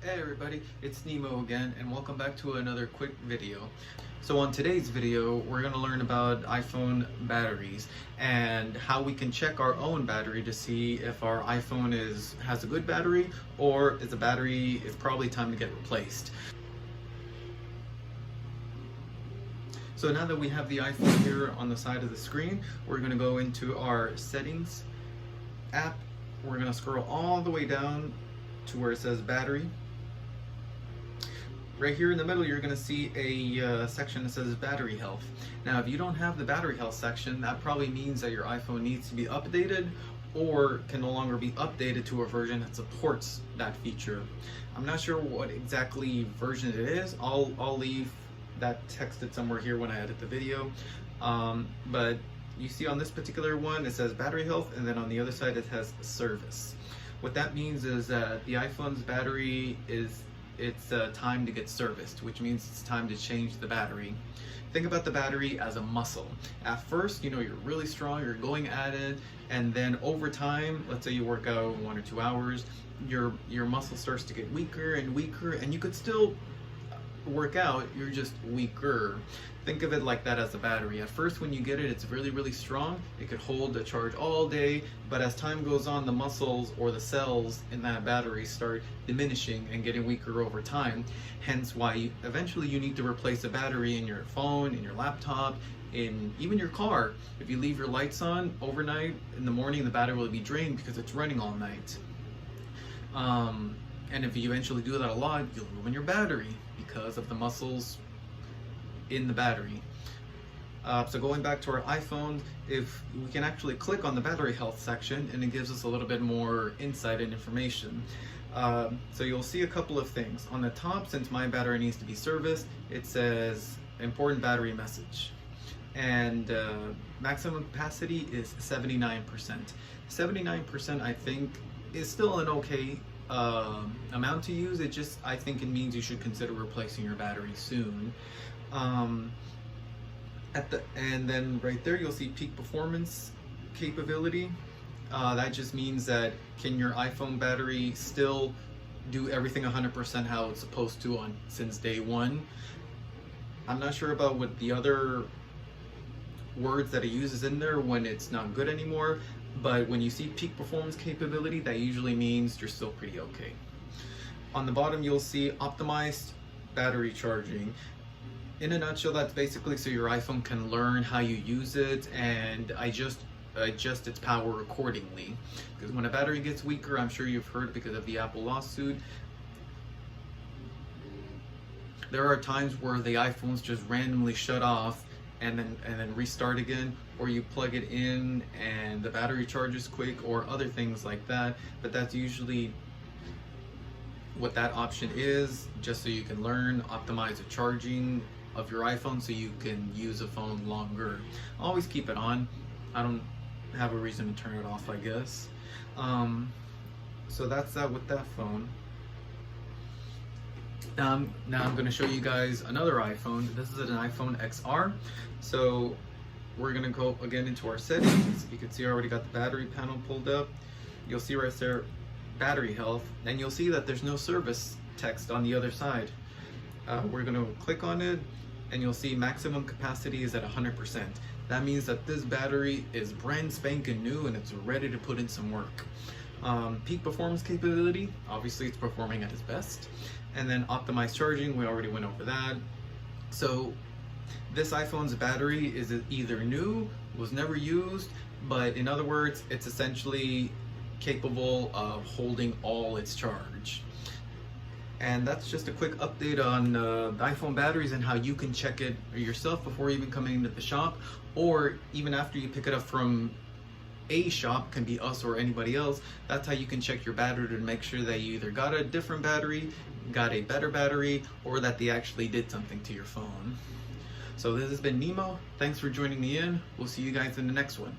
Hey everybody, it's Nemo again, and welcome back to another quick video. So on today's video, we're going to learn about iPhone batteries and how we can check our own battery to see if our iPhone has a good battery or is the battery is probably time to get replaced. So now that we have the iPhone here on the side of the screen, we're going to go into our settings app. We're going to scroll all the way down to where it says battery. Right here in the middle, you're going to see a section that says battery health. Now, if you don't have the battery health section, that probably means that your iPhone needs to be updated or can no longer be updated to a version that supports that feature. I'm not sure what exactly version it is. I'll leave that texted somewhere here when I edit the video. But you see on this particular one, it says battery health, and then on the other side it has service. What that means is that the iPhone's battery it's time to get serviced, which means it's time to change the battery. Think about the battery as a muscle. At first, you're really strong, you're going at it, and then over time, let's say you work out 1 or 2 hours, your muscle starts to get weaker and weaker, and you could still work out, you're just weaker. Think of it like that as a battery. At first, when you get it, it's really, really strong. It could hold a charge all day, but as time goes on, the muscles or the cells in that battery start diminishing and getting weaker over time. Hence why eventually you need to replace a battery in your phone, in your laptop, in even your car. If you leave your lights on overnight, in the morning the battery will be drained because it's running all night. And if you eventually do that a lot, you'll ruin your battery because of the muscles in the battery. So going back to our iPhone, if we can actually click on the battery health section, and it gives us a little bit more insight and information. So you'll see a couple of things. On the top, since my battery needs to be serviced, it says important battery message. And maximum capacity is 79%. 79% I think is still an okay amount to use. I think it means you should consider replacing your battery soon. And then right there you'll see peak performance capability. That just means that can your iPhone battery still do everything 100% how it's supposed to since day one. I'm not sure about what the other words that it uses in there when it's not good anymore, but when you see peak performance capability, that usually means you're still pretty okay. On the bottom you'll see optimized battery charging. In a nutshell, that's basically so your iPhone can learn how you use it and adjust its power accordingly. Because when a battery gets weaker, I'm sure you've heard because of the Apple lawsuit, there are times where the iPhones just randomly shut off and then restart again, or you plug it in and the battery charges quick, or other things like that. But that's usually what that option is, just so you can learn, optimize the charging of your iPhone so you can use a phone longer. Always keep it on. I don't have a reason to turn it off, I guess. So that's that with that phone. Now I'm going to show you guys another iPhone. This is an iPhone XR. So we're going to go again into our settings. You can see I already got the battery panel pulled up. You'll see right there battery health, and you'll see that there's no service text on the other side. We're going to click on it, and you'll see maximum capacity is at 100%. That means that this battery is brand spanking new and it's ready to put in some work. Peak performance capability, obviously it's performing at its best. And then optimized charging, we already went over that. So this iPhone's battery is either new, was never used, but in other words, it's essentially capable of holding all its charge. And that's just a quick update on the iPhone batteries and how you can check it yourself before even coming into the shop, or even after you pick it up from a shop, can be us or anybody else. That's how you can check your battery to make sure that you either got a different battery, got a better battery, or that they actually did something to your phone. So this has been Nemo. Thanks for joining me in. We'll see you guys in the next one.